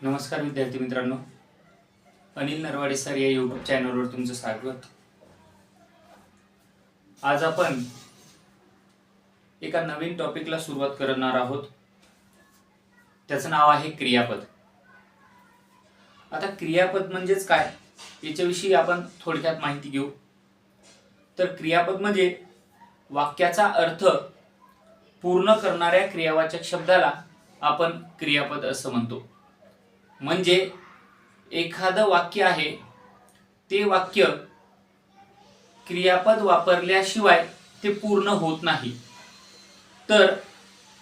नमस्कार विद्यार्थी मित्रांनो, अनिल नरवाडे सर या यूट्यूब चॅनलवर तुमचं स्वागत। आज आपण एका नवीन टॉपिकला सुरुवात करणार आहोत। त्याचं नाव आहे क्रियापद। आता क्रियापद म्हणजेच काय याच्याविषयी आपण थोडक्यात माहिती घेऊ। तर क्रियापद म्हणजे वाक्याचा अर्थ पूर्ण करणाऱ्या क्रियावाचक शब्दाला आपण क्रियापद असं म्हणतो। म्हणजे एखादं वाक्य आहे, ते वाक्य क्रियापद वापरल्याशिवाय ते पूर्ण होत नाही। तर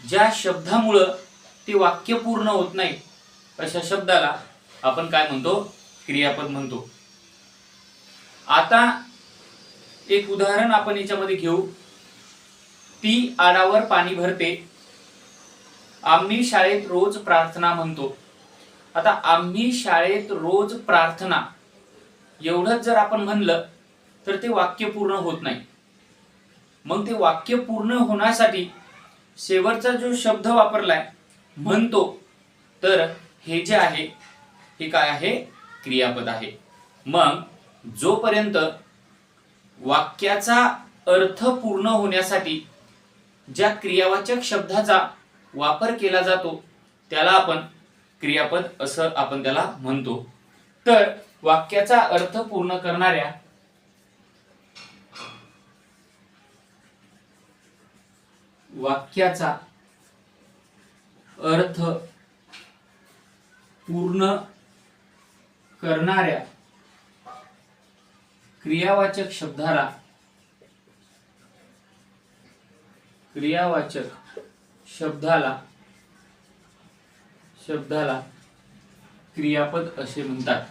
ज्या शब्दामुळे ते वाक्य पूर्ण होत नाही अशा शब्दाला आपण काय म्हणतो? क्रियापद म्हणतो। आता एक उदाहरण आपण याच्यामध्ये घेऊ। ती आडावर पाणी भरते, आम्ही शाळेत रोज प्रार्थना म्हणतो। आता आम्ही शाळेत रोज प्रार्थना एवढंच जर आपण म्हणलं तर ते वाक्य पूर्ण होत नाही। मग ते वाक्य पूर्ण होण्यासाठी शेवटचा जो शब्द वापरलाय म्हणतो, तर हे जे आहे हे काय आहे? क्रियापद आहे। मग जोपर्यंत वाक्याचा अर्थ पूर्ण होण्यासाठी ज्या क्रियावाचक शब्दाचा वापर केला जातो त्याला आपण क्रियापद असं आपण त्याला म्हणतो। तर वाक्याचा अर्थ पूर्ण करणाऱ्या वाक्याचा अर्थ पूर्ण करणाऱ्या क्रियावाचक शब्दाला क्रियापद असे म्हणतात।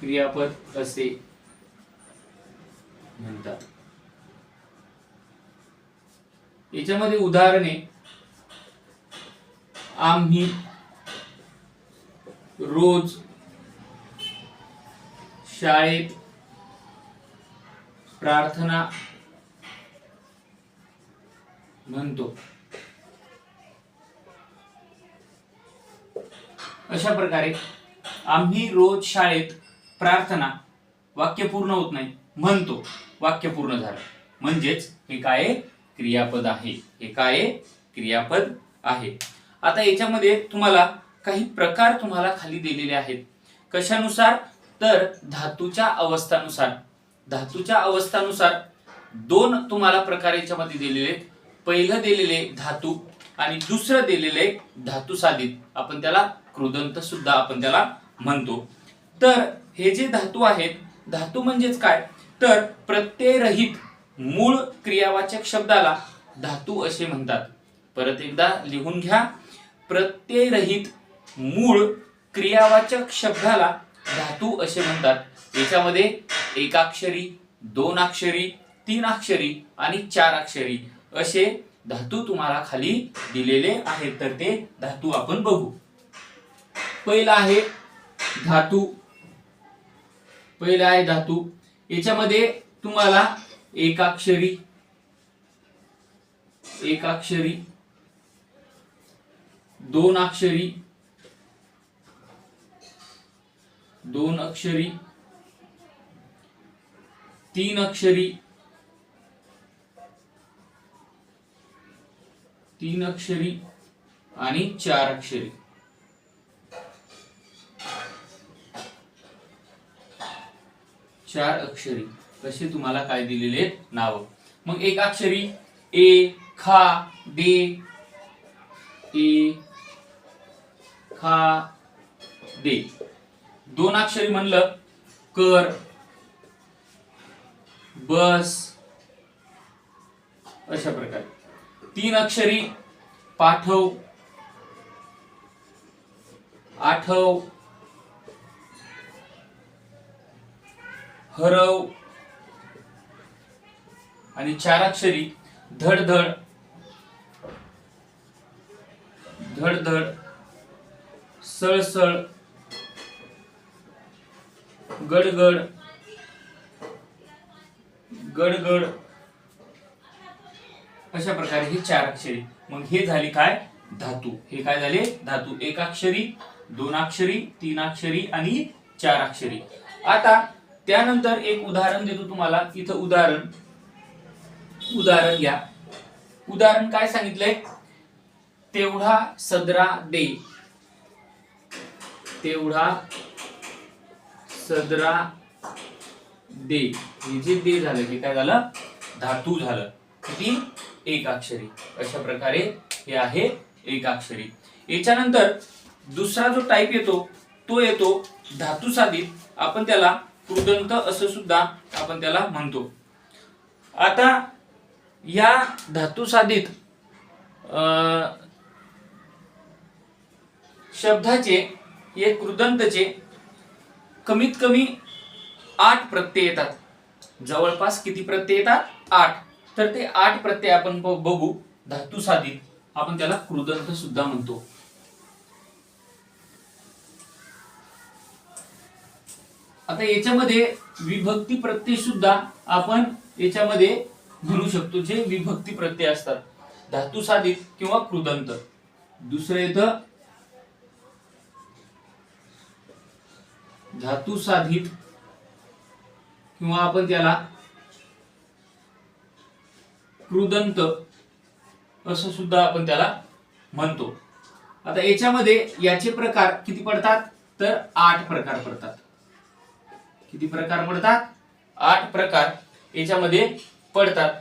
क्रियापद असे म्हणतात। याच्यामध्ये उदाहरणे, आम्ही रोज शाळेत प्रार्थना म्हणतो। अशा प्रकारे आम्ही रोज शाळेत प्रार्थना वाक्य पूर्ण होत नाही, म्हणतो वाक्य पूर्ण झालं। म्हणजेच हे काय? क्रियापद आहे। हे काय? क्रियापद आहे। आता याच्यामध्ये तुम्हाला काही प्रकार तुम्हाला खाली दिलेले आहेत। कशानुसार? तर धातूच्या अवस्थानुसार। धातूच्या अवस्थानुसार दोन तुम्हाला प्रकार याच्यामध्ये दिलेले आहेत। पहिलं दिलेले धातू आणि दुसरं दिलेले धातू साधित, आपण त्याला कृदंत सुद्धा आपण त्याला म्हणतो। तर हे जे धातू आहेत, धातू म्हणजेच काय? तर प्रत्ययरहित मूळ क्रियावाचक शब्दाला धातू असे म्हणतात। परत एकदा लिहून घ्या। प्रत्ययरहित मूळ क्रियावाचक शब्दाला धातू असे म्हणतात। याच्यामध्ये एकाक्षरी, दोन अक्षरी, तीन अक्षरी आणि चार अक्षरी असे धातू तुम्हाला खाली दिलेले आहेत। तर ते धातू आपण बघू। पहिला आहे धातू। पहिला आहे धातू। याच्यामध्ये तुम्हाला एकाक्षरी, दोन अक्षरी, तीन अक्षरी आणि चार अक्षरी असे तुम्हाला काय दिलेले नाव। मग एक अक्षरी ए, खा, दे, ए, खा, दे। दोन अक्षरी म्हणलं कर, बस अशा प्रकारे। तीन अक्षरी पाठव, आठव, हरव आणि चार अक्षरी धडधड, सळसळ, गडगड, अशा प्रकारे ही चार अक्षरे। मग हे झाली काय? धातू. हे काय झाले? धातू. एकाक्षरी, दोनाक्षरी, तीनाक्षरी आणि चाराक्षरी. आता त्यानंतर एक उदाहरण देतो तुम्हाला. इथं उदाहरण घ्या. उदाहरण काय सांगितलंय? तेवढा सदरा दे. तेवढा सदरा दे. हे जे दे झालं हे काय झालं? धातू झालं. किती? एकाक्षरी. अशा प्रकारे हे आहे एकाक्षरी. याच्यानंतर दुसरा जो टाइप येतो तो येतो धातू साधित. आपण त्याला कृदंत असं सुद्धा आपण त्याला म्हणतो. आता या धातू साधित शब्दाचे या कृदंतचे कमीत कमी 8 प्रत्यय येतात. जवळपास किती प्रत्यय येतात? 8. तर ते 8 प्रत्यय आपण बघू. धातू साधित आपण त्याला कृदंत सुद्धा म्हणतो. आता याच्यामध्ये विभक्ती प्रत्यय सुद्धा आपण याच्यामध्ये म्हणू शकतो, जे विभक्ती प्रत्यय असतात धातू साधित किंवा कृदंत. दुसरं येतं धातू साधित किंवा आपण त्याला कृदंत असं सुद्धा आपण त्याला म्हणतो. आता याच्यामध्ये याचे प्रकार किती पडतात? तर 8 प्रकार पडतात. किती प्रकार पडतात? 8 प्रकार याच्यामध्ये पडतात.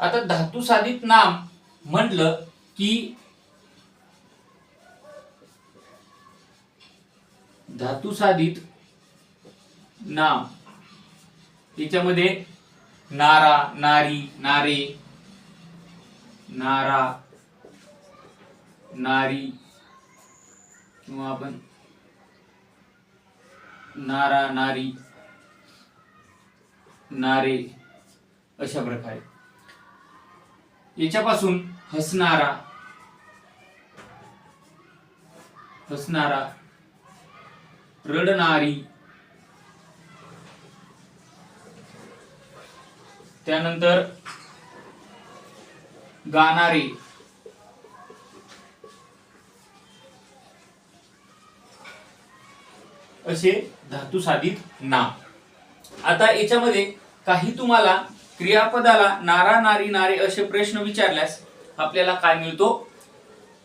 आता धातू साधित नाम म्हटलं की धातू साधित नाम याच्यामध्ये नारा, नारी, नारे, नारा, नारी किंवा आपण नारा, नारी, नारे अशा प्रकारे. याच्यापासून हसणारा, हसणारा, रडणारी, त्यानंतर गाणारे, असे धातू साधित नाम. आता याच्यामध्ये काही तुम्हाला क्रियापदाला नारा, नारी, नारे असे प्रश्न विचारल्यास आपल्याला काय मिळतो?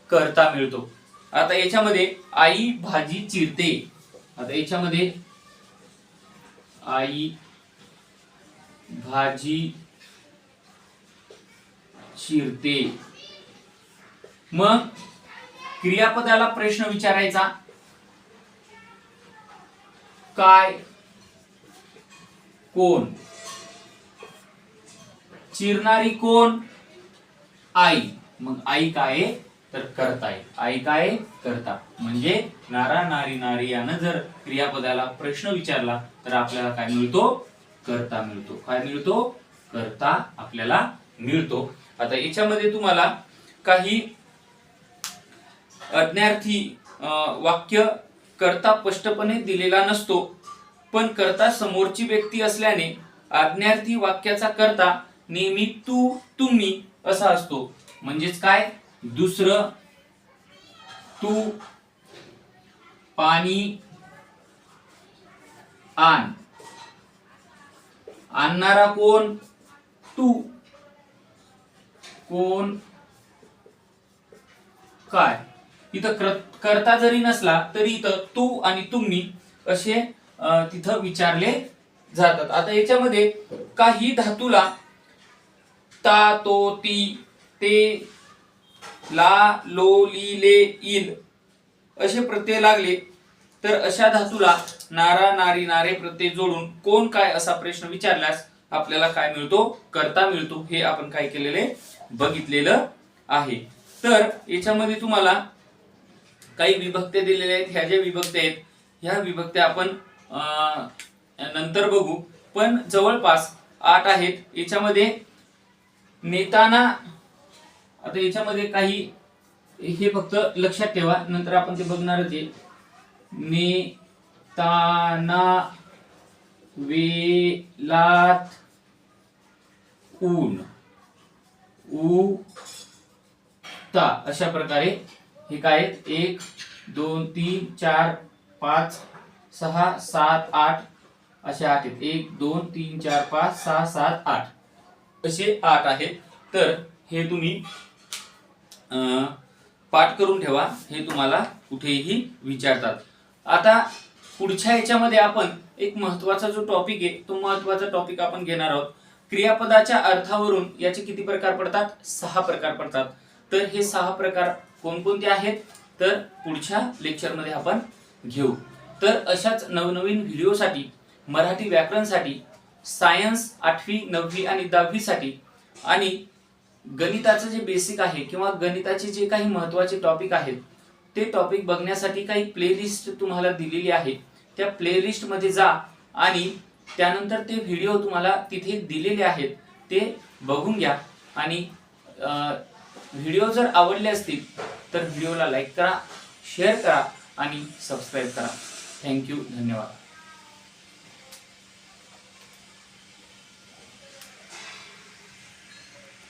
कर्ता मिळतो. आता याच्यामध्ये आई भाजी चिरते. आता याच्यामध्ये आई भाजी चिरते. मग क्रियापदाला प्रश्न विचारायचा काय, कोण, चिरणारी कोण? आई. मग आई काय? तर कर्ता आहे. आई काय? कर्ता. म्हणजे नारा, नारी, नारी यानं जर क्रियापदाला प्रश्न विचारला तर आपल्याला काय मिळतो? कर्ता मिळतो. काय मिळतो? कर्ता आपल्याला मिळतो. आता याच्यामध्ये तुम्हाला काही अज्ञार्थी वाक्य कर्ता स्पष्टपणे दिलेला नसतो, पण कर्ता समोरची व्यक्ती असल्याने आज्ञार्थी वाक्याचा कर्ता नेहमी तू, तुम्ही असा असतो. म्हणजेच काय? दुसरं, तू, पाणी आण, आणणारा कोण? तू, कोण, काय. इथं कर्ता जरी नसला तरी इथं तू आणि तुम्ही असे तिथं विचारले जातात. आता याच्यामध्ये काही धातूला ता, तो, ती, ते, ला, लो, ली, ले, इल असे प्रत्यय लागले तर अशा धातूला नारा, नारी, नारे प्रत्यय जोडून कोण, काय असा प्रश्न विचारल्यास आपल्याला काय मिळतो? कर्ता मिळतो. हे आपण काय केलेले बघितलेलं आहे. तर याच्यामध्ये तुम्हाला काही विभक्त्या दिलेल्या आहेत. ह्या ज्या विभक्त्या आहेत ह्या विभक्त्या आपण नंतर बघू, पण जवळपास 8 आहेत. याच्यामध्ये नेताना, आता याच्यामध्ये काही हे फक्त लक्षात ठेवा, नंतर आपण ते बघणारच आहे. नेताना, वेलात, ऊन, ता अशा प्रकारे हे काय आहेत 1 2 3 4 5 6 7 8 असे 8 आहेत 1 2 3 4 5 6 7 8 असे 8 आहेत. तर हे तुम्ही पाठ करून ठेवा, हे तुम्हाला कुठेही विचारतात. आता पुढच्या याच्यामध्ये आपण एक महत्वाचा जो टॉपिक आहे तो महत्वाचा टॉपिक आपण घेणार आहोत. क्रियापदाच्या अर्थावरून याचे किती प्रकार पडतात? 6 प्रकार पडतात. तर हे 6 प्रकार कोणकोणते आहेत तर पुढच्या लेक्चरमध्ये आपण घेऊ. तर अशाच नवनवीन व्हिडिओसाठी, मराठी व्याकरणसाठी, सायन्स 8वी 9वी आणि 10वी साठी आणि गणिताचं जे बेसिक आहे किंवा गणिताचे जे काही महत्त्वाचे टॉपिक आहेत ते टॉपिक बघण्यासाठी काही प्लेलिस्ट तुम्हाला दिलेली आहे. त्या प्लेलिस्ट मध्ये जा आणि त्यानंतर ते व्हिडिओ तुम्हाला तिथे दिलेले आहेत ते बघून घ्या. आणि व्हिडिओ जर आवडले असतील तर व्हिडिओला लाईक करा, शेअर करा आणि सबस्क्राईब करा. थँक्यू, धन्यवाद.